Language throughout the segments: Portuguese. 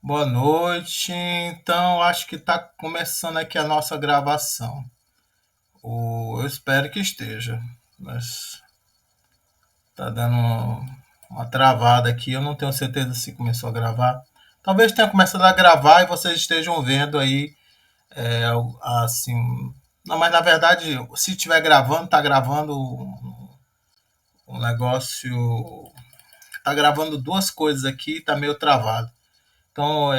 Boa noite. Então, acho que está começando aqui a nossa gravação. Eu espero que esteja, mas tá dando uma travada aqui. Eu não tenho certeza se começou a gravar. Talvez tenha começado a gravar e vocês estejam vendo aí, é, assim. Não, mas na verdade, se estiver gravando, está gravando um negócio. Está gravando duas coisas aqui, está meio travado. Então,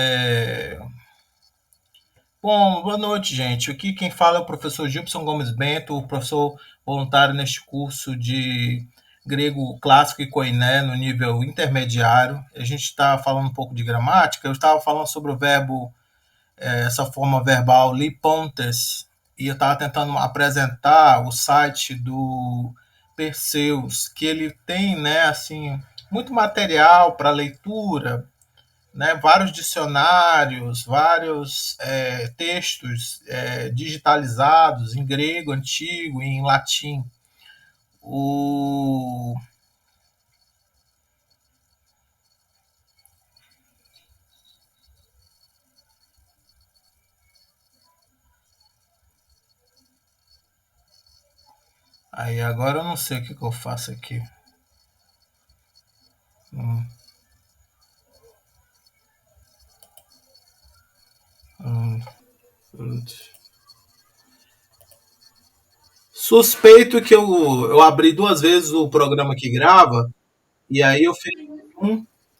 Bom, boa noite, gente. Aqui quem fala é o professor Gilson Gomes Bento, o professor voluntário neste curso de grego clássico e koiné no nível intermediário. A gente está falando um pouco de gramática. Eu estava falando sobre o verbo, essa forma verbal lipontes, e eu estava tentando apresentar o site do Perseus, que ele tem, né, assim, muito material para leitura, né, vários dicionários, vários textos digitalizados em grego antigo e em latim. O... Aí agora eu não sei o que eu faço aqui. Hum, hum, hum. Suspeito que eu abri duas vezes o programa que grava, e aí eu fiz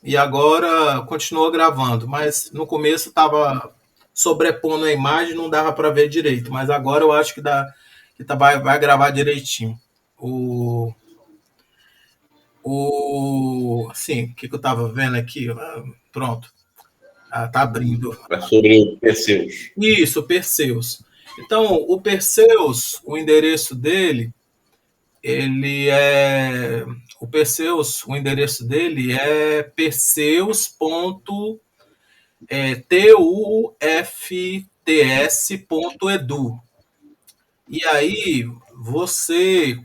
e agora continua gravando, mas no começo estava sobrepondo a imagem, não dava para ver direito, mas agora eu acho que dá, vai gravar direitinho. O, sim, o que eu estava vendo aqui? Pronto, tá abrindo. É sobre o Perseus. Isso, Perseus. Então, o Perseus, o endereço dele, ele é o Perseus, o endereço dele é perseus.tufts.edu. E aí,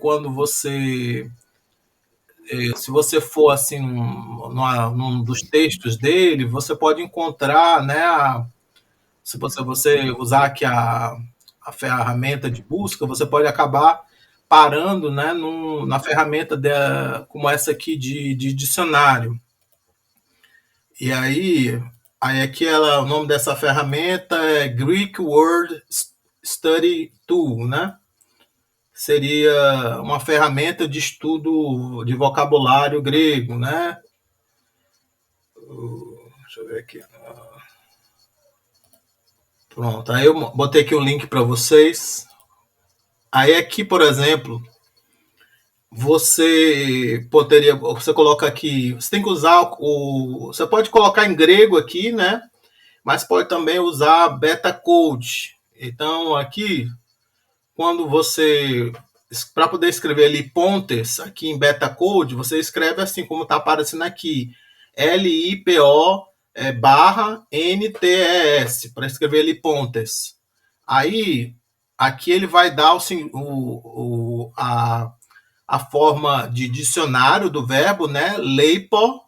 quando você, se você for assim num dos textos dele, você pode encontrar, né, se você usar aqui a ferramenta de busca, você pode acabar parando, né, na ferramenta como essa aqui de dicionário. E aí aqui o nome dessa ferramenta é Greek Word Study Tool, né? Seria uma ferramenta de estudo de vocabulário grego, né? Deixa eu ver aqui. Pronto, aí eu botei aqui o link para vocês. Aí aqui, por exemplo, você coloca aqui, você tem que usar você pode colocar em grego aqui, né? Mas pode também usar beta code. Então aqui, quando você para poder escrever ali pontes aqui em beta code, você escreve assim como está aparecendo aqui, LIPO barra NTES, para escrever ali pontes. Aí aqui ele vai dar a forma de dicionário do verbo, né? Leipo,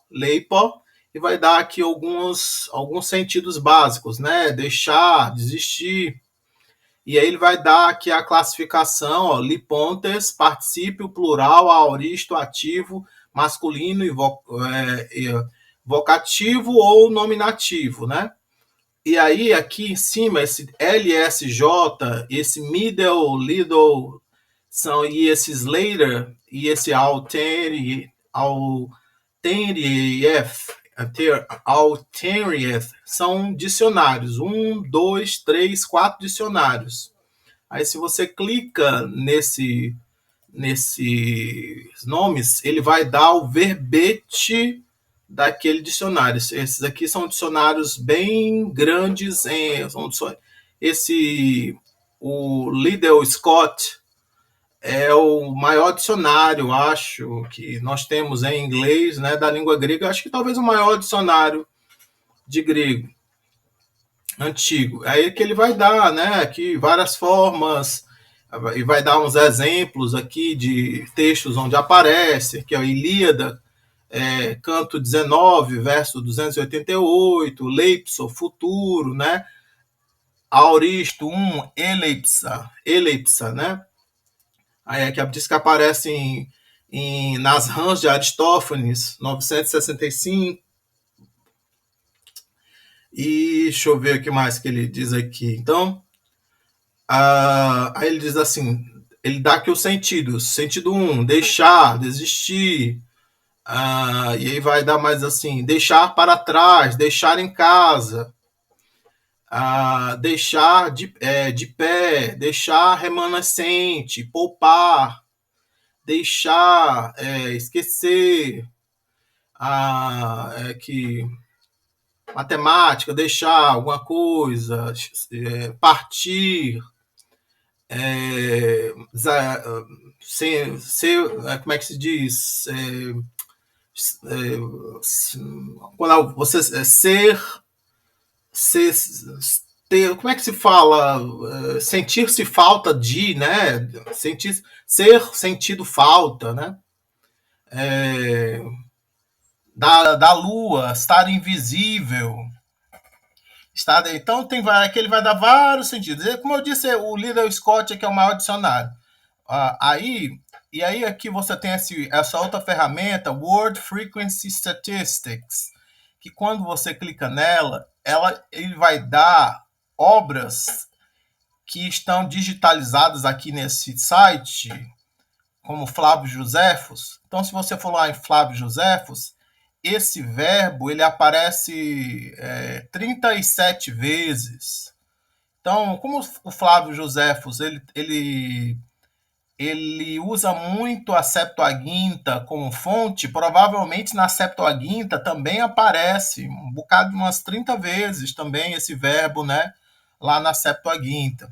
e vai dar aqui alguns sentidos básicos, né? Deixar, desistir. E aí ele vai dar aqui a classificação, ó, lipontes, particípio, plural, aoristo, ativo, masculino e vocativo ou nominativo, né? E aí aqui em cima, esse LSJ, esse middle, little, e esses later, e esse alternative são dicionários. Um, dois, três, quatro dicionários. Aí se você clica nesses nomes, ele vai dar o verbete daquele dicionário. Esses aqui são dicionários bem grandes. O Liddell Scott é o maior dicionário, acho, que nós temos em inglês, né, da língua grega. Acho que talvez o maior dicionário de grego antigo. Aí que ele vai dar, né, aqui várias formas e vai dar uns exemplos aqui de textos onde aparece, que é a Ilíada, canto 19, verso 288, leipso, futuro, né? Aoristo 1, eleipsa, né? Aí que diz que aparece nas rãs de Aristófanes, 965. E deixa eu ver o que mais que ele diz aqui. Então, aí ele diz assim, ele dá aqui os sentidos. Sentido 1, deixar, desistir. E aí vai dar mais assim, deixar para trás, deixar em casa, deixar de pé, deixar remanescente, poupar, deixar, esquecer, que matemática, deixar alguma coisa, partir, como é que se diz? Quando você ser ter, como é que se fala? Sentir-se falta de, né? Ser sentido falta, né? Da lua, estar invisível. Então aqui ele vai dar vários sentidos. Como eu disse, o Liddell Scott aqui é o maior dicionário. E aí aqui você tem essa outra ferramenta, Word Frequency Statistics, que quando você clica nela, ele vai dar obras que estão digitalizadas aqui nesse site, como Flávio Josefos. Então, se você for lá em Flávio Josefos, esse verbo ele aparece 37 vezes. Então, como o Flávio Josefos ele usa muito a Septuaginta como fonte, provavelmente na Septuaginta também aparece um bocado de umas 30 vezes também esse verbo, né, lá na Septuaginta.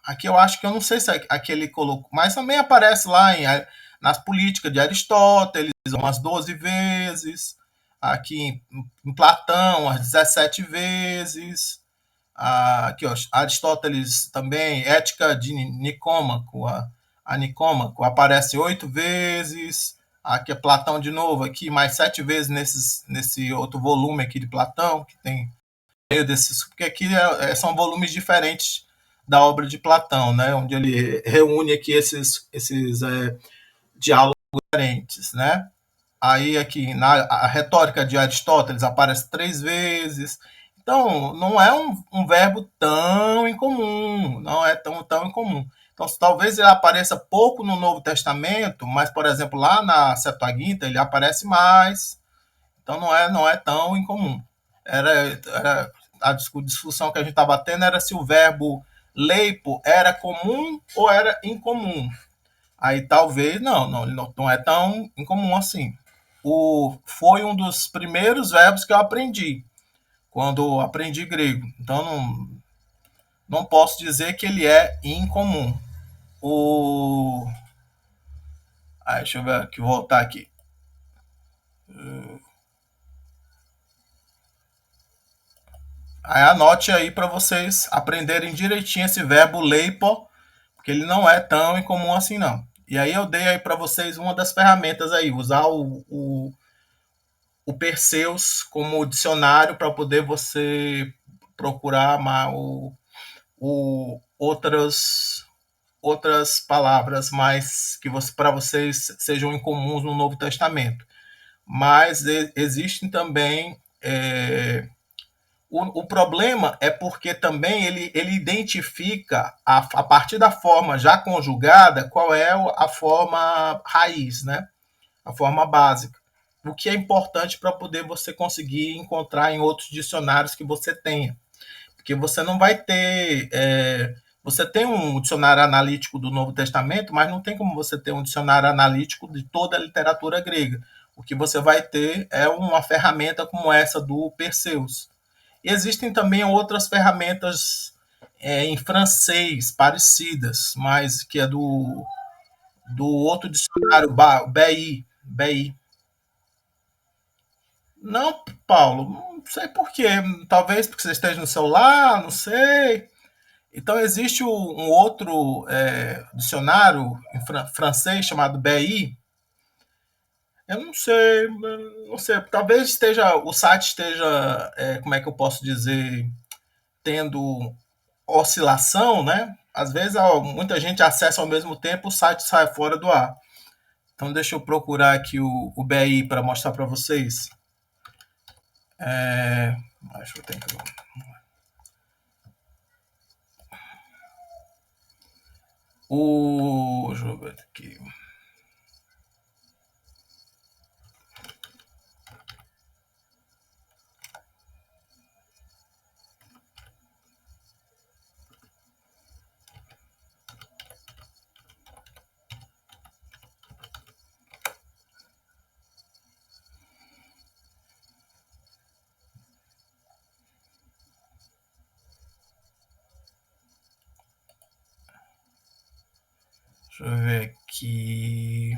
Aqui eu acho que eu não sei se aqui ele colocou, mas também aparece lá nas políticas de Aristóteles umas 12 vezes, aqui em Platão umas 17 vezes, aqui ó, Aristóteles também, Ética de Nicômaco, a Nicômaco aparece 8 vezes, aqui é Platão de novo, aqui mais 7 vezes nesse outro volume aqui de Platão, que tem meio desses, porque aqui são volumes diferentes da obra de Platão, né, onde ele reúne aqui esses diálogos diferentes, né. Aí aqui a retórica de Aristóteles aparece 3 vezes. Então, não é um verbo tão incomum, não é tão incomum. Então, talvez ele apareça pouco no Novo Testamento, mas, por exemplo, lá na Septuaginta ele aparece mais. Então, não é tão incomum. Era a discussão que a gente estava tendo era se o verbo leipo era comum ou era incomum. Aí talvez não é tão incomum assim. Foi um dos primeiros verbos que eu aprendi quando aprendi grego. Então não posso dizer que ele é incomum. Deixa eu ver aqui, voltar aqui. Aí anote aí para vocês aprenderem direitinho esse verbo leipo, porque ele não é tão incomum assim não. E aí eu dei aí para vocês uma das ferramentas aí, usar o Perseus como dicionário para poder você procurar outras palavras mais que para vocês sejam incomuns no Novo Testamento. Mas existem também o problema é porque também ele identifica, a partir da forma já conjugada, qual é a forma raiz, né? A forma básica. O que é importante para poder você conseguir encontrar em outros dicionários que você tenha. Porque você não vai ter. Você tem um dicionário analítico do Novo Testamento, mas não tem como você ter um dicionário analítico de toda a literatura grega. O que você vai ter é uma ferramenta como essa do Perseus. E existem também outras ferramentas em francês parecidas, mas que é do outro dicionário, BI. Não, Paulo, não sei por quê. Talvez porque você esteja no celular, não sei. Então, existe um outro dicionário em francês chamado BI, Eu não sei, talvez esteja, o site esteja, como é que eu posso dizer, tendo oscilação, né? Às vezes muita gente acessa ao mesmo tempo, o site sai fora do ar. Então deixa eu procurar aqui o BI para mostrar para vocês. Acho que eu tenho que... Deixa eu ver aqui. Deixa eu ver aqui.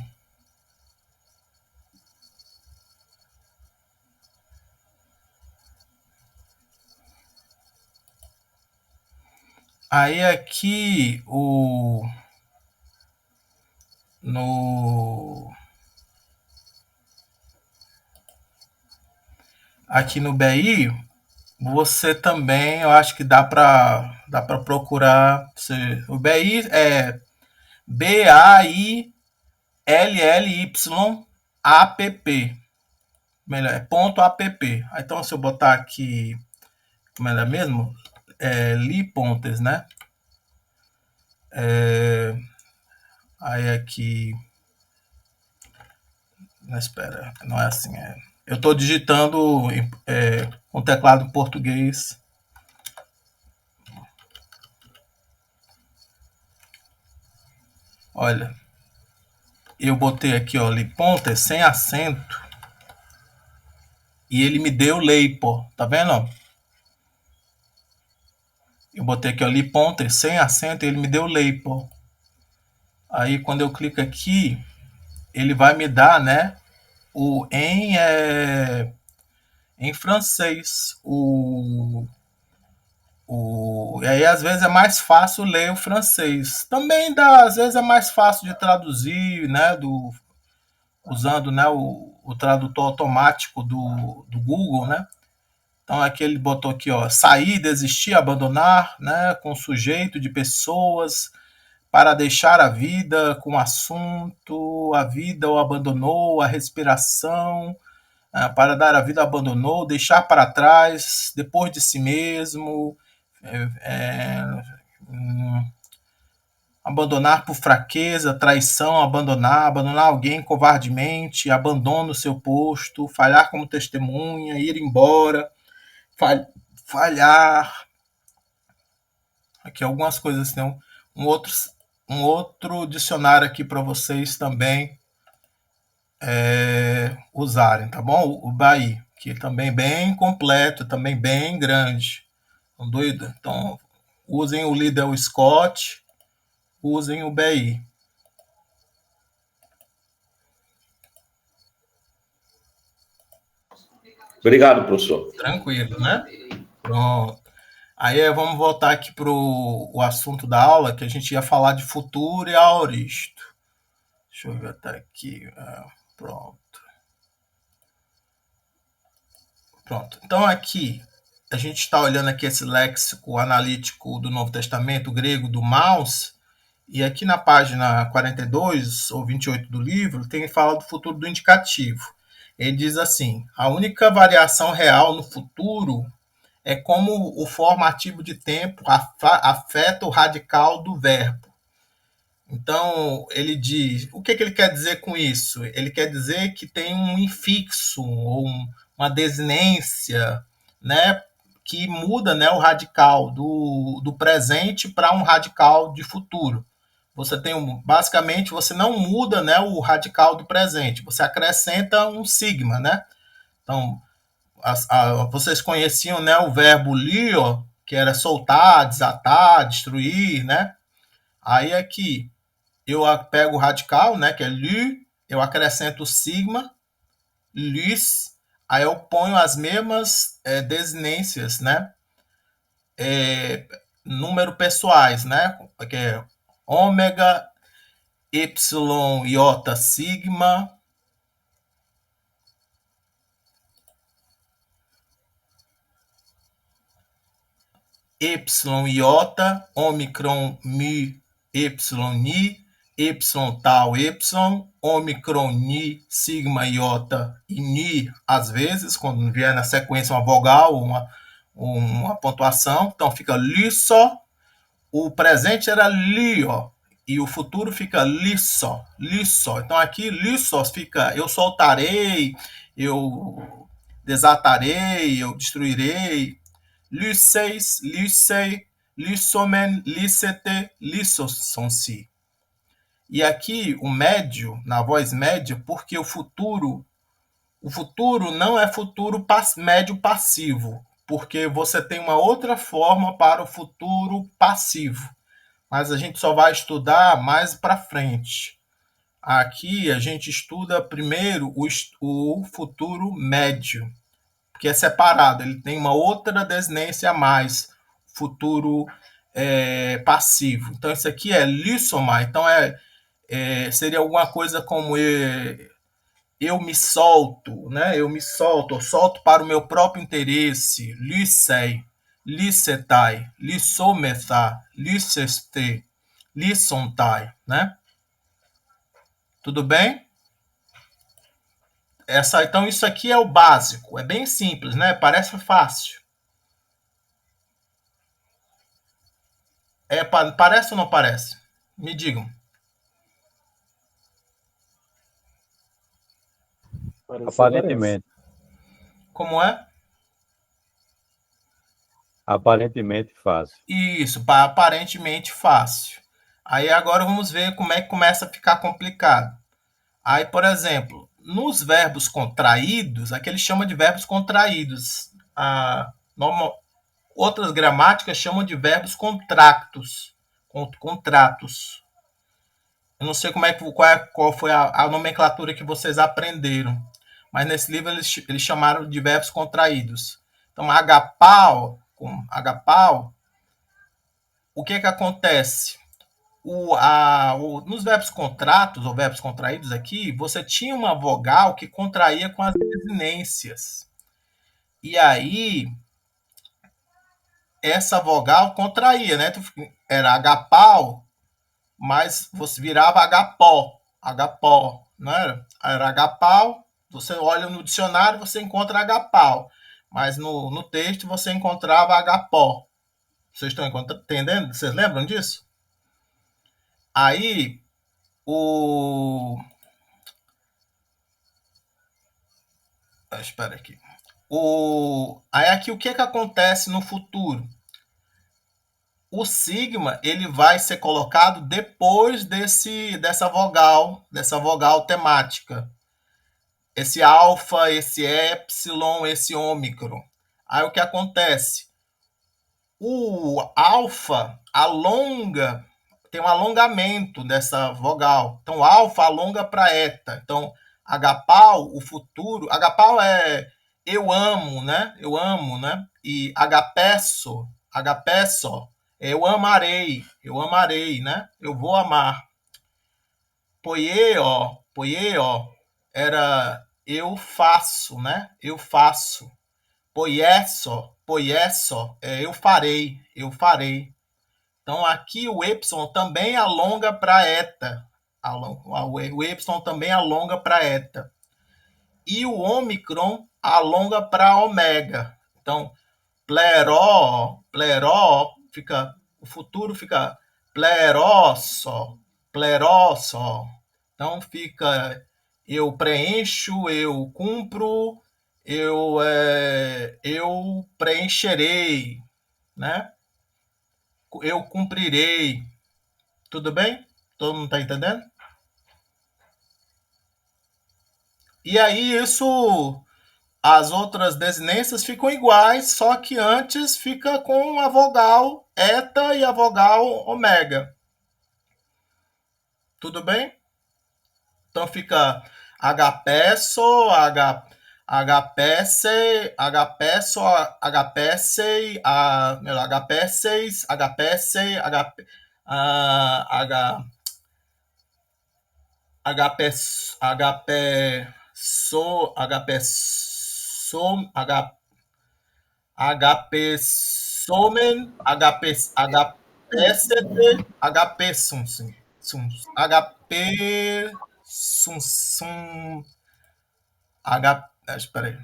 Aí aqui no aqui no BI, você também, eu acho que dá para procurar, o BI é BAILLY melhor, é ponto .app. Então se eu botar aqui, como é mesmo? Li Pontes, né? Aí aqui, não, espera, não é assim, eu estou digitando com teclado em português. Olha, eu botei aqui, ó, Liponter sem acento e ele me deu Leipo, tá vendo? Eu botei aqui, ó, Liponter sem acento e ele me deu Leipo. Aí quando eu clico aqui, ele vai me dar, né, em francês. E aí às vezes é mais fácil ler o francês. Também dá, às vezes é mais fácil de traduzir, né, usando, né, o tradutor automático do Google, né? Então aqui ele botou aqui, ó, sair, desistir, abandonar, né, com sujeito de pessoas para deixar a vida com assunto, a vida o abandonou, a respiração, para dar a vida abandonou, deixar para trás, depois de si mesmo, é, é, abandonar por fraqueza, traição, abandonar alguém covardemente, abandono o seu posto, falhar como testemunha, ir embora, falhar. Aqui algumas coisas assim, um outro, um outro dicionário aqui para vocês também usarem, tá bom? O Bahia, que também é bem completo, também bem grande. Estão doido? Então, usem o Liddell Scott, usem o BI. Obrigado, professor. Tranquilo, né? Pronto. Aí vamos voltar aqui para o assunto da aula, que a gente ia falar de futuro e aoristo. Deixa eu ver até aqui. Pronto. Pronto. Então aqui a gente está olhando aqui esse léxico analítico do Novo Testamento grego do Maus, e aqui na página 42 ou 28 do livro tem fala do futuro do indicativo. Ele diz assim: a única variação real no futuro é como o formativo de tempo afeta o radical do verbo. Então, ele diz, o que ele quer dizer com isso? Ele quer dizer que tem um infixo ou uma desinência, né, que muda, né, o radical do presente para um radical de futuro. Você tem basicamente, você não muda, né, o radical do presente, você acrescenta um sigma, né? Então, vocês conheciam, né, o verbo lio, que era soltar, desatar, destruir, né? Aí aqui eu pego o radical, né, que é lu, eu acrescento o sigma, lus, aí eu ponho as mesmas desinências, né, número pessoais, né, que é ômega, y, iota, sigma, Y iota, ômicron mi, Y ni, Y tal Y, ômicron ni, sigma iota e ni, às vezes, quando vier na sequência uma vogal, uma pontuação, então fica li só, o presente era li, ó, e o futuro fica li só, li só. Então aqui li só fica eu soltarei, eu desatarei, eu destruirei, lyseis, lysei, lysomen, lysete, lysosonsi. E aqui o médio, na voz média, porque o futuro não é futuro médio passivo, porque você tem uma outra forma para o futuro passivo, mas a gente só vai estudar mais para frente. Aqui a gente estuda primeiro o futuro médio, que é separado, ele tem uma outra desinência a mais, futuro passivo. Então, isso aqui é lissomar, então seria alguma coisa como eu me solto, né? Eu solto para o meu próprio interesse, lissei, lissetai, lissomethá, lisseste, lissontai, né? Tudo bem? Então, isso aqui é o básico, é bem simples, né? Parece fácil. Parece ou não parece? Me digam. Aparentemente. Como é? Aparentemente fácil. Isso, aparentemente fácil. Aí agora vamos ver como é que começa a ficar complicado. Aí, por exemplo, nos verbos contraídos, aqui eles chamam de verbos contraídos. Outras gramáticas chamam de verbos contractos. Contratos. Eu não sei qual foi a nomenclatura que vocês aprenderam, mas nesse livro eles chamaram de verbos contraídos. Então, agapau, o que acontece? Nos verbos contratos ou verbos contraídos aqui, você tinha uma vogal que contraía com as desinências. E aí, essa vogal contraía, né? Era agapau, mas você virava agapó, não era? Era agapau, você olha no dicionário, você encontra agapau, mas no texto você encontrava agapó. Vocês estão entendendo? Vocês lembram disso? Aí, espera aqui. Aí aqui o que acontece no futuro? O sigma ele vai ser colocado depois dessa vogal temática. Esse alfa, esse epsilon, esse ômicron. Aí o que acontece? O alfa alonga, tem um alongamento dessa vogal. Então, alfa alonga para eta. Então, agapau, o futuro. Agapau é eu amo, né? Eu amo, né? E agapesso, eu amarei, né? Eu vou amar. Poieo, era eu faço, né? Eu faço. Poiesso, eu farei, Então, aqui o Y também alonga para eta. O Y também alonga para eta. E o ômicron alonga para ômega. Então, pleró, o futuro fica plerosso. Então, fica eu preencho, eu cumpro, eu preencherei, né? Eu cumprirei. Tudo bem? Todo mundo está entendendo? E aí as outras desinências ficam iguais, só que antes fica com a vogal eta e a vogal ômega. Tudo bem? Então fica agapesso, agapesse, Somen, HPST, HP HP espera aí.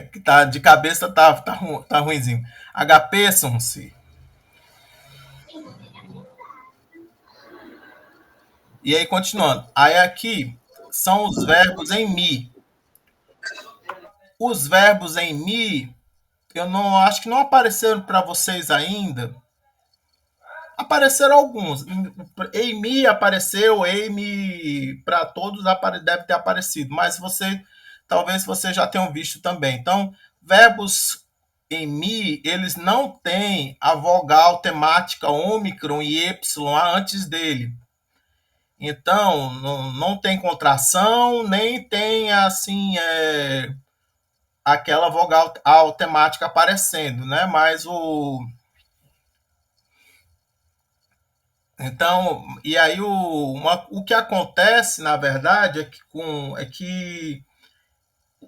Que tá de cabeça, tá ruinzinho. HP Sunsi. E aí, continuando. Aí aqui são os verbos em mi. Os verbos em mi, eu não acho que não apareceram para vocês ainda. Apareceram alguns. Em mi apareceu, Amy para todos deve ter aparecido, mas talvez você já tenham visto também. Então, verbos em mi, eles não têm a vogal temática ômicron e epsilon antes dele. Então, não tem contração, nem tem assim aquela vogal temática aparecendo, né? Mas então, e aí o que acontece, na verdade, é que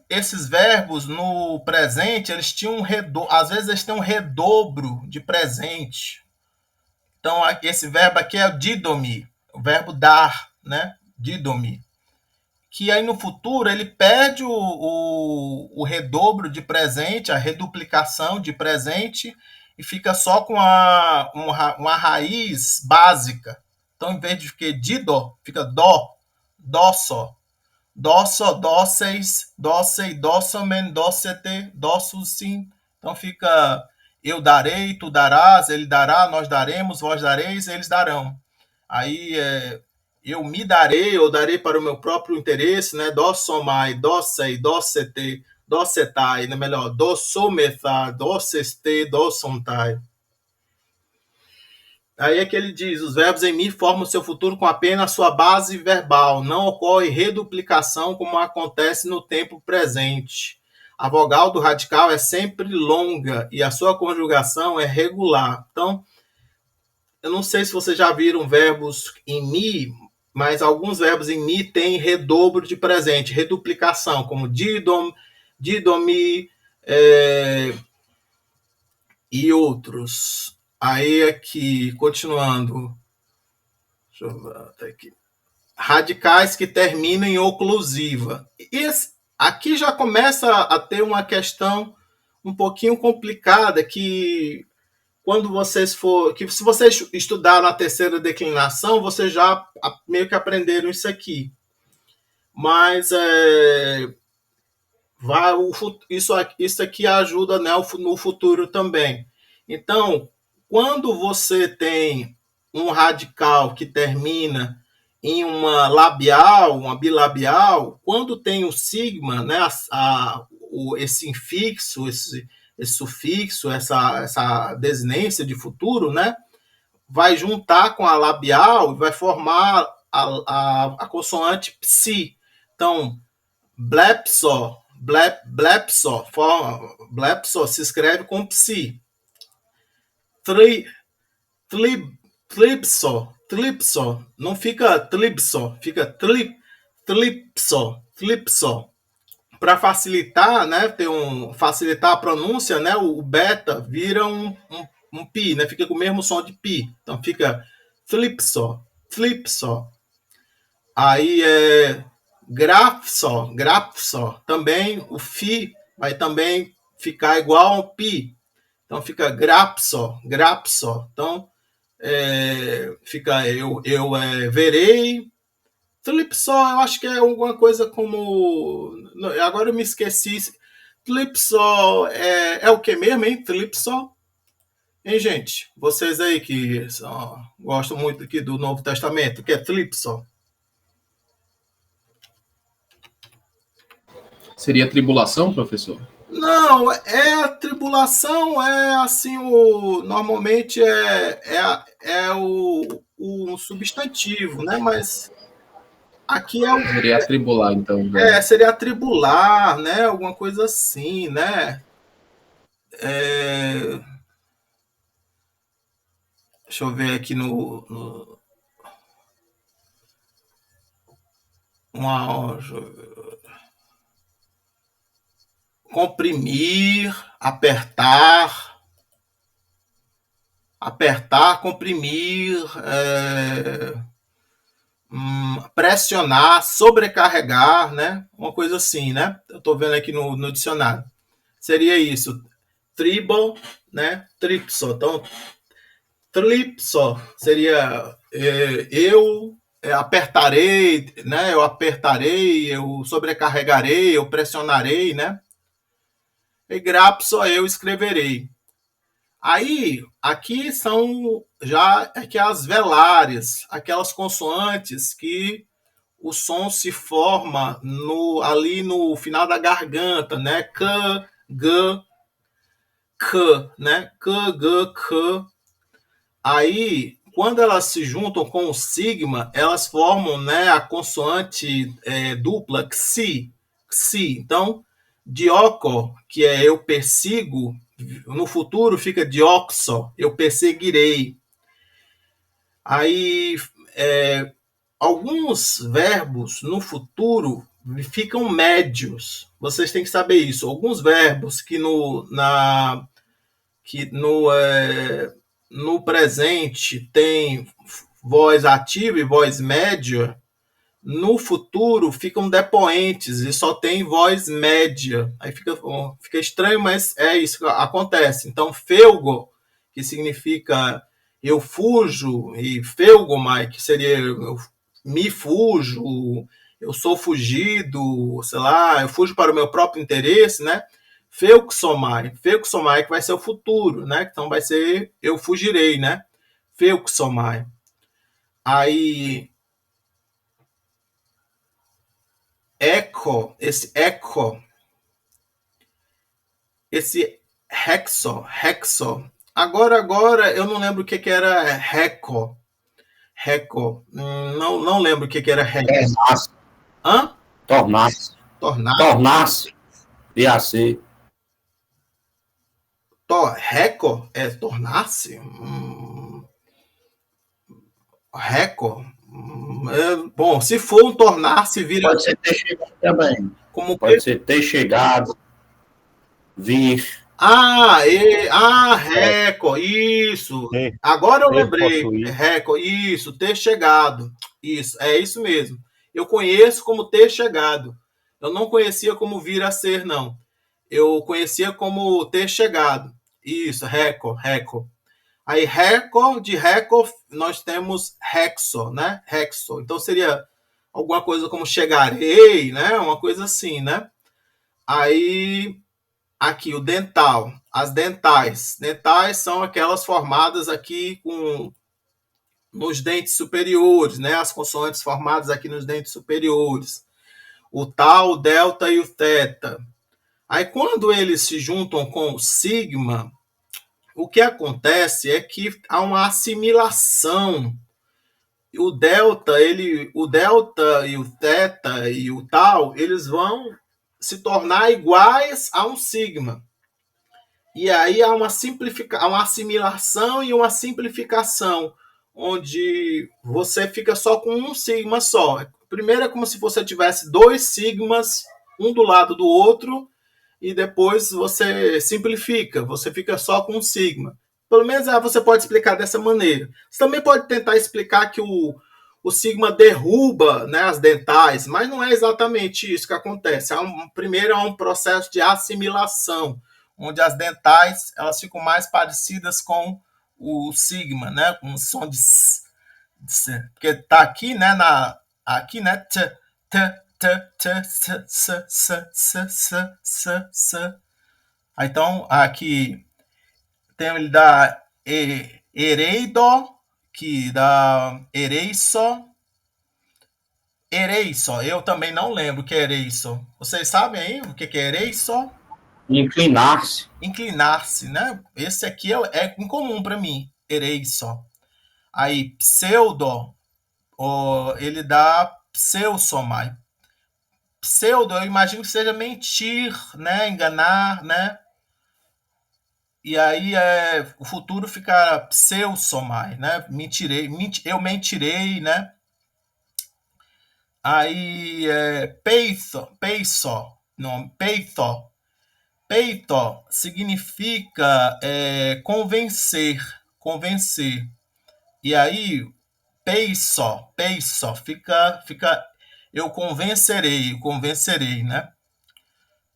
esses verbos no presente, eles tinham às vezes eles têm um redobro de presente. Então, esse verbo aqui é o didomi, o verbo dar, né? Didomi. Que aí no futuro ele perde o redobro de presente, a reduplicação de presente, e fica só com uma raiz básica. Então, em vez de ficar dido, fica dó só. Dó só, dó seis, dó sei, dó somen, dó sete, dó sim. Então fica eu darei, tu darás, ele dará, nós daremos, vós dareis, eles darão. Aí eu me darei, eu darei para o meu próprio interesse, né? Dó somai, dó sei, dó sete, dó setai, né? Melhor, dó sometai, dó seste, dó sontai. Aí é que ele diz, os verbos em mi formam seu futuro com apenas sua base verbal. Não ocorre reduplicação como acontece no tempo presente. A vogal do radical é sempre longa e a sua conjugação é regular. Então, eu não sei se vocês já viram verbos em mi, mas alguns verbos em mi têm redobro de presente, reduplicação, como didom, didomi e outros. Aí aqui, continuando. Deixa eu ver até aqui. Radicais que terminam em oclusiva. Aqui já começa a ter uma questão um pouquinho complicada que quando se vocês estudar na terceira declinação, vocês já meio que aprenderam isso aqui. Mas isso aqui ajuda, né, no futuro também. Então, quando você tem um radical que termina em uma labial, uma bilabial, quando tem o sigma, né, esse infixo, esse sufixo, essa desinência de futuro, né, vai juntar com a labial e vai formar a consoante psi. Então, blepso, blepso se escreve com psi. Tlipso, não fica tlipso, fica tlipso. Para facilitar, né, facilitar a pronúncia, né, o beta vira um pi, né, fica com o mesmo som de pi. Então fica tlipso. Aí grafso, também o fi vai também ficar igual a um pi. Então fica grapso. Então fica eu verei. Tlipso, eu acho que é alguma coisa como. Agora eu me esqueci. Tlipso é o que mesmo, hein? Tlipso. Hein, gente? Vocês aí que gostam muito aqui do Novo Testamento, o que é Tlipso? Seria tribulação, professor? Não, a tribulação é assim, normalmente é o substantivo, né? Mas aqui seria atribular, então. Né? Seria atribular, né? Alguma coisa assim, né? Deixa eu ver aqui comprimir, apertar. apertar, comprimir, pressionar, sobrecarregar, né? Uma coisa assim, né? Eu estou vendo aqui no dicionário. Seria isso. Tribal, né? Tripso. Então, tripso seria eu apertarei, né? Eu apertarei, eu sobrecarregarei, eu pressionarei, né? E grapso, eu escreverei. Aí, aqui são já aqui as velárias, aquelas consoantes que o som se forma ali no final da garganta, né? K, G, K, né? K, G, K. Aí, quando elas se juntam com o sigma, elas formam, né, a consoante dupla, xi, xi. Então, dioco, que é eu persigo, no futuro fica dioxo, eu perseguirei. Aí, alguns verbos no futuro ficam médios. Vocês têm que saber isso. Alguns verbos que no presente tem voz ativa e voz média, no futuro ficam depoentes e só tem voz média. Aí fica estranho, mas é isso que acontece. Então, felgo, que significa eu fujo, e felgomai, que seria eu me fujo, eu sou fugido, sei lá, eu fujo para o meu próprio interesse, né? Feuxomai que vai ser o futuro, né? Então vai ser eu fugirei, né? Feuxomai. Aí esse hexo. Agora eu não lembro o que era reco. Não lembro o que era reco. Hã? Tornar-se. Tornar-se. IAC. Reco é tornar-se? Reco? Bom, se for um tornar-se, vira. Pode ser ter chegado também. Como Pode ser ter chegado, vir. Reco, isso. Agora eu lembrei. Reco, isso, ter chegado. Isso, é isso mesmo. Eu conheço como ter chegado. Eu não conhecia como vir a ser, não. Eu conhecia como ter chegado. Isso, reco. Aí, de reco, nós temos hexo, né? Hexo. Então, seria alguma coisa como chegarei, né? Uma coisa assim, né? Aí, aqui, o dental. As dentais. Dentais são aquelas formadas aqui nos dentes superiores, né? As consoantes formadas aqui nos dentes superiores. O tal, o delta e o teta. Aí, quando eles se juntam com o sigma, o que acontece é que há uma assimilação. O delta e o teta e o tal, eles vão se tornar iguais a um sigma. E aí há uma assimilação e uma simplificação, onde você fica só com um sigma só. Primeiro é como se você tivesse dois sigmas, um do lado do outro, e depois você simplifica, você fica só com um sigma. Pelo menos você pode explicar dessa maneira. Você também pode tentar explicar que o sigma derruba, né, as dentais, mas não é exatamente isso que acontece. Primeiro é um processo de assimilação, onde as dentais elas ficam mais parecidas com o sigma, né, com o som de s, porque está aqui, né, aqui, né, t. Então, aqui tem ele da ereido, que dá ereiço. Eu também não lembro o que é ereiço. Vocês sabem aí o que é ereiço? Inclinar-se. Inclinar-se, né? Esse aqui é incomum para mim, ereiço. Aí, pseudo, ele dá pseusomai. Pseudo, eu imagino que seja mentir, né? Enganar, né? E aí o futuro fica pseusomai, né? Eu mentirei, né? Aí peito significa convencer, convencer. E aí, peiço, fica eu convencerei, né?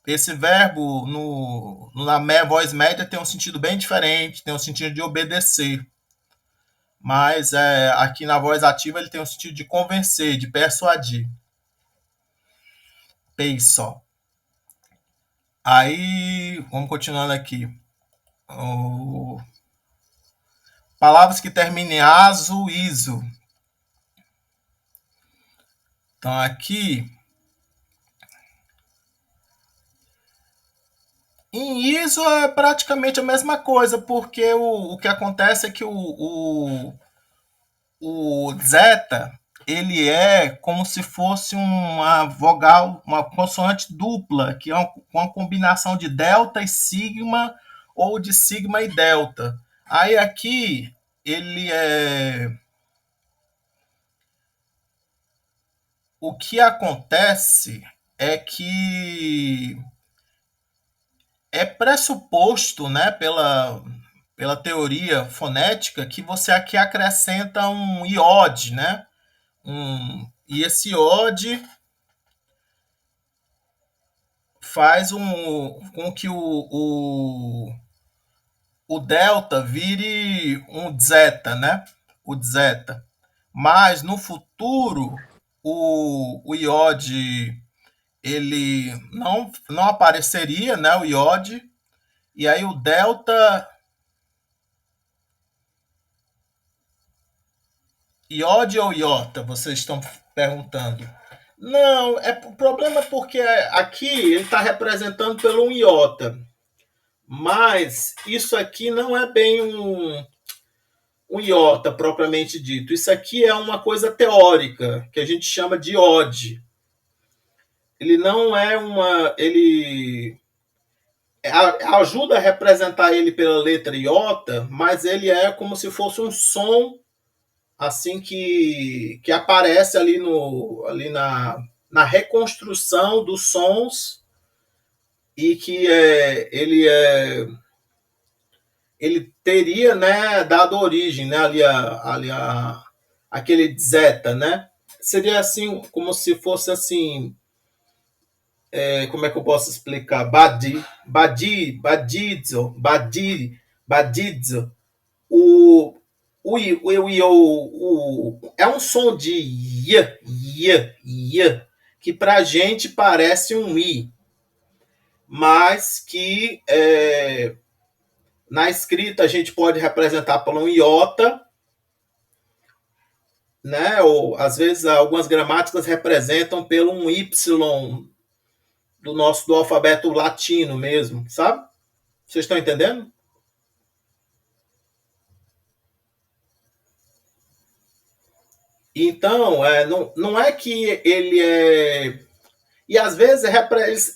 Esse verbo na voz média tem um sentido bem diferente, tem um sentido de obedecer. Mas aqui na voz ativa ele tem um sentido de convencer, de persuadir. Peiço. Aí, vamos continuando aqui. Palavras que terminem em aso, iso. Então, aqui, em iso é praticamente a mesma coisa, porque o que acontece é que o zeta, ele é como se fosse uma vogal, uma consoante dupla, que é uma combinação de delta e sigma, ou de sigma e delta. Aí aqui, ele é... O que acontece é que é pressuposto, né, pela teoria fonética, que você aqui acrescenta um iode, né? E esse iode faz com que o delta vire um zeta, né? O zeta. Mas no futuro o iode ele não apareceria, né? O iode, e aí o delta, iode ou iota, vocês estão perguntando. Não, o problema é porque aqui ele está representando pelo um iota, mas isso aqui não é bem um iota propriamente dito. Isso aqui é uma coisa teórica que a gente chama de ode. Ele não é ele ajuda a representar ele pela letra iota, mas ele é como se fosse um som assim que aparece ali na reconstrução dos sons, e que ele teria, né, dado origem, né, aquele zeta, né? Seria assim, como se fosse assim, como é que eu posso explicar? Badizo. É um som de y, que pra gente parece um i, mas que na escrita a gente pode representar por um iota, né? Ou às vezes algumas gramáticas representam pelo um y do alfabeto latino mesmo, sabe? Vocês estão entendendo? Então, não é que ele é... E às vezes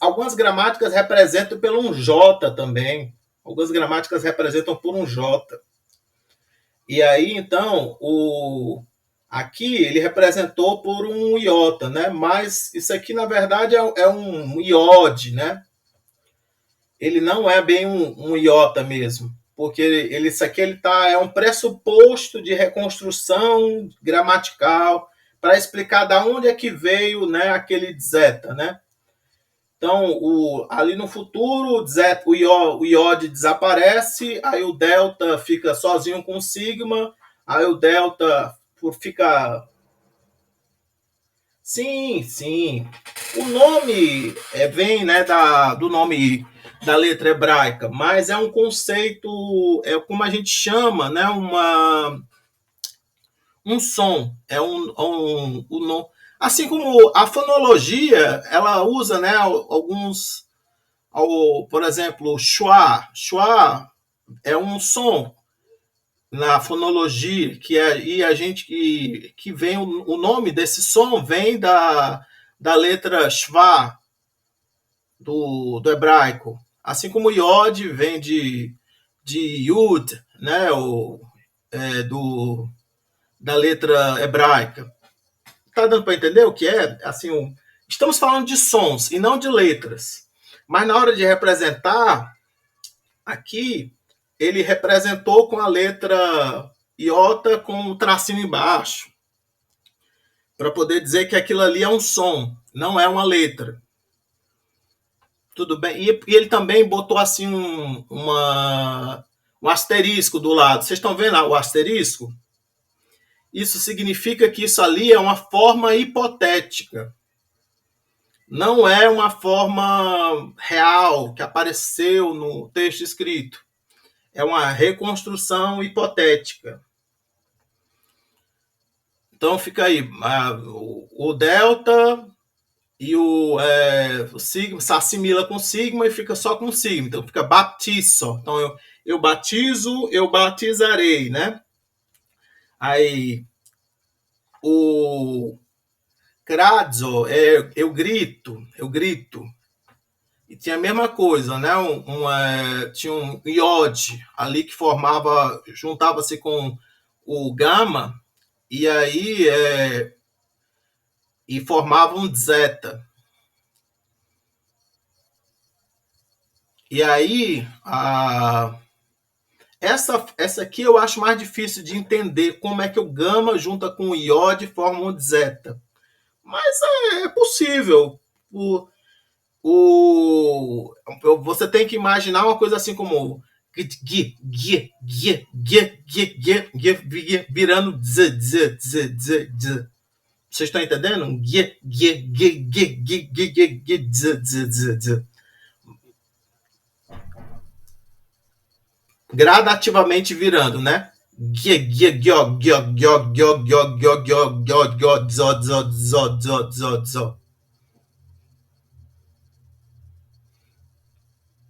algumas gramáticas representam pelo um J também. Algumas gramáticas representam por um J. E aí, então, aqui ele representou por um iota, né? Mas isso aqui, na verdade, é um iode, né? Ele não é bem um iota mesmo, porque isso aqui é um pressuposto de reconstrução gramatical para explicar de onde é que veio, né, aquele zeta, né? Então, ali no futuro, o iode desaparece, aí o delta fica sozinho com o sigma, aí o delta fica... Sim. O nome vem, né, do nome da letra hebraica, mas é um conceito, é como a gente chama, né, um som, assim como a fonologia, ela usa, né, alguns, por exemplo, schwa é um som na fonologia, que vem o nome desse som vem da letra shva do hebraico, assim como iod vem de yud, né, da letra hebraica. Tá dando para entender o que é? Assim, estamos falando de sons e não de letras. Mas na hora de representar aqui, ele representou com a letra iota com um tracinho embaixo, para poder dizer que aquilo ali é um som, não é uma letra. Tudo bem? E ele também botou assim um asterisco do lado. Vocês estão vendo o asterisco? Isso significa que isso ali é uma forma hipotética. Não é uma forma real que apareceu no texto escrito. É uma reconstrução hipotética. Então fica aí. O delta e o sigma se assimila com sigma e fica só com sigma. Então fica batizo. Então eu batizo, eu batizarei, né? Aí o grazo eu grito. E tinha a mesma coisa, né? Tinha um iode ali que juntava-se com o gama e aí e formava um zeta. E aí essa aqui eu acho mais difícil de entender como é que o gama junta com o iode e forma um zeta. Mas é possível. Você tem que imaginar uma coisa assim como virando z. Vocês estão entendendo? Gradativamente virando, né?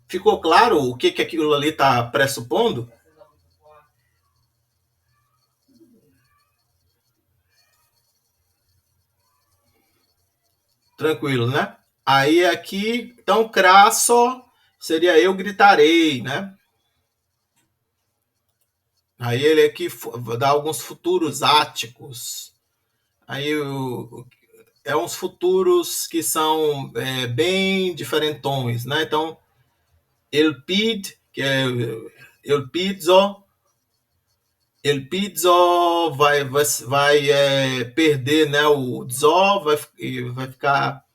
Ficou claro o que aquilo ali está pressupondo? Tranquilo, né? Aí aqui, então, crasso seria eu gritarei, né? Aí ele aqui dá alguns futuros áticos. Aí é uns futuros que são bem diferentões, né? Então, el pid, que é el pizzo vai perder, né, o dzo, vai ficar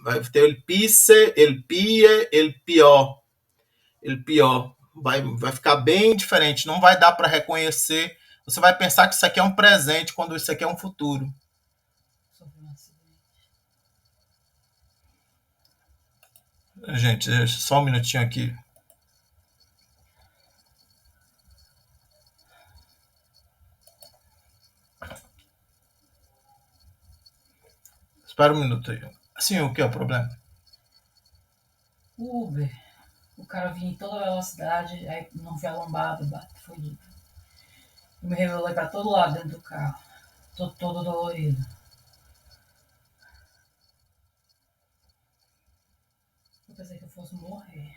vai ter el pisse, el pie, el pior. Vai ficar bem diferente, não vai dar para reconhecer. Você vai pensar que isso aqui é um presente quando isso aqui é um futuro. Gente, só um minutinho aqui. Espera um minuto aí. Assim, o que é o problema? O Uber. O cara vinha em toda velocidade, aí não vi a lombada, foi de... Eu me revelei pra todo lado dentro do carro. Tô todo dolorido. Eu pensei que eu fosse morrer.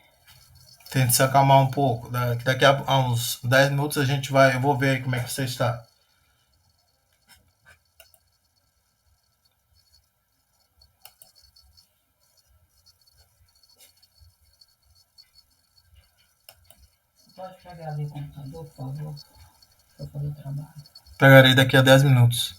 Tente se acalmar um pouco. Daqui a uns 10 minutos eu vou ver aí como é que você está. Pode pegar ali o computador, por favor, para eu fazer o trabalho. Pegarei daqui a 10 minutos.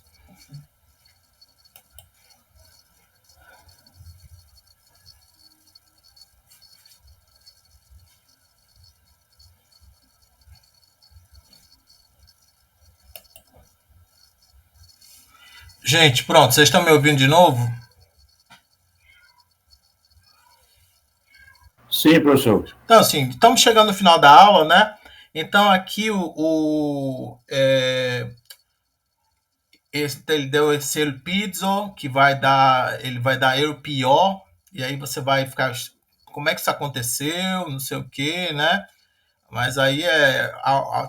Gente, pronto, vocês estão me ouvindo de novo? Sim, professor. Então, assim, estamos chegando no final da aula, né? Então, aqui ele deu esse el pizzo, que ele vai dar el pior, e aí você vai ficar, como é que isso aconteceu, não sei o quê, né? Mas aí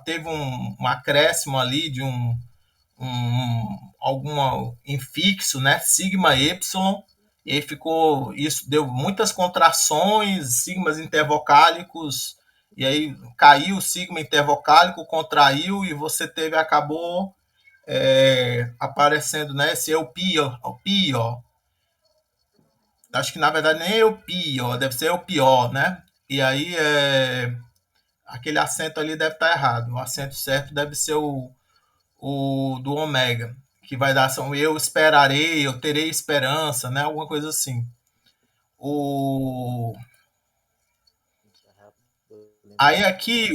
teve um acréscimo ali de algum infixo, né? Sigma Y, e aí isso deu muitas contrações, sigmas intervocálicos, e aí caiu o sigma intervocálico, contraiu, e você acabou aparecendo, né? Esse é o pior. Acho que na verdade nem é o pior, deve ser o pior, né? E aí aquele acento ali deve estar errado. O acento certo deve ser o do ômega, que vai dar ação eu esperarei, eu terei esperança, né? Alguma coisa assim. Aí aqui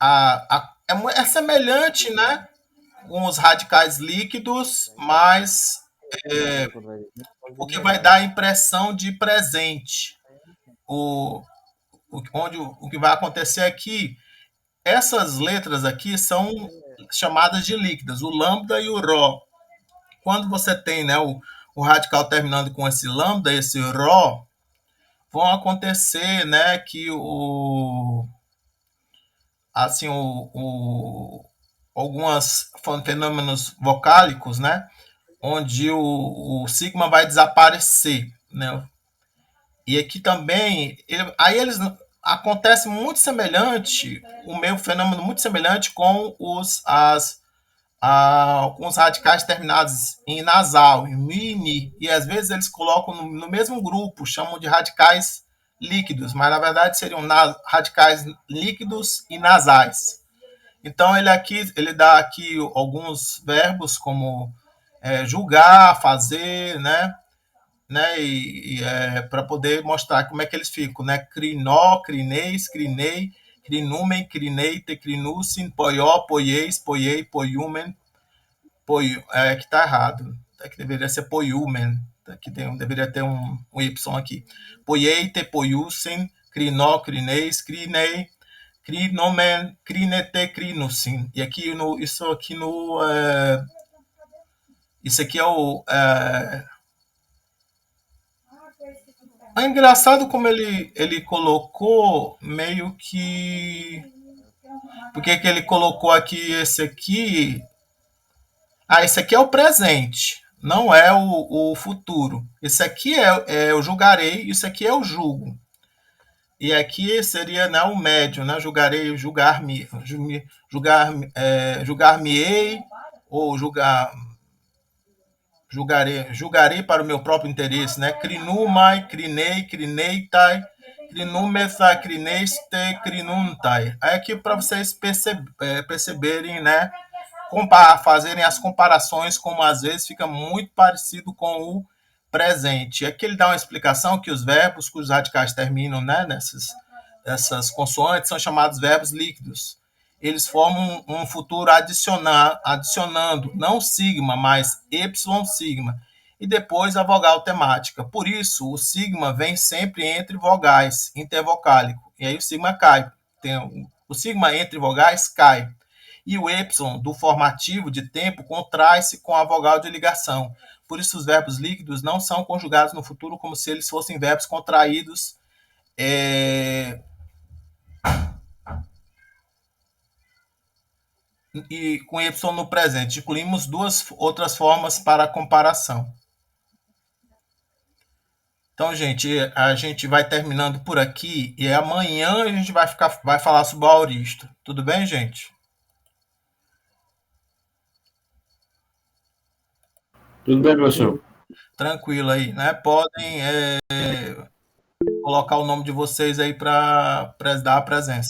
é semelhante, né? Com os radicais líquidos, mas o que vai dar a impressão de presente. O que vai acontecer aqui, essas letras aqui são chamadas de líquidas, o lambda e o rho. Quando você tem, né, o radical terminando com esse lambda, esse rho, vão acontecer, né, que alguns fenômenos vocálicos, né, onde o sigma vai desaparecer, né? E aqui também, acontece muito semelhante, o meu fenômeno muito semelhante com os radicais terminados em nasal, em mini, e às vezes eles colocam no mesmo grupo, chamam de radicais líquidos, mas na verdade seriam radicais líquidos e nasais. Então ele dá aqui alguns verbos como julgar, fazer, né? Para poder mostrar como é que eles ficam, né? Crinó, crineis, crinei, crinumen, crineite, crinusin, poió, poieis, poiei, poiumen, que está errado. Que deveria ser poiumen. Aqui deveria ter um Y aqui. Poieite, poiusin, crinó, crineis, crinei, crinomen, crinete, crinusin. E aqui isso aqui é o é engraçado como ele colocou meio que... Por que ele colocou aqui esse aqui? Esse aqui é o presente, não é o futuro. Esse aqui é o julgarei, isso aqui é o julgo. E aqui seria, né, o médio, né? Julgarei, julgar-me-ei, ou julgarei para o meu próprio interesse, né? Crinumai, crinei, crineitai, crinumethai, crineiste, crinuntai. Aí aqui para vocês perceberem, né? Fazerem as comparações, como às vezes fica muito parecido com o presente. Aqui ele dá uma explicação que os verbos cujos radicais terminam, né, nessas consoantes são chamados verbos líquidos. Eles formam um futuro adicionando não sigma, mas epsilon sigma, e depois a vogal temática. Por isso, o sigma vem sempre entre vogais, intervocálico, e aí o sigma cai. O sigma entre vogais cai. E o epsilon do formativo de tempo contrai-se com a vogal de ligação. Por isso, os verbos líquidos não são conjugados no futuro como se eles fossem verbos contraídos e com Y no presente. Incluímos duas outras formas para comparação. Então, gente, a gente vai terminando por aqui e amanhã a gente vai falar sobre o auristo. Tudo bem, gente? Tudo bem, professor? Tranquilo aí, né? Podem colocar o nome de vocês aí para dar a presença.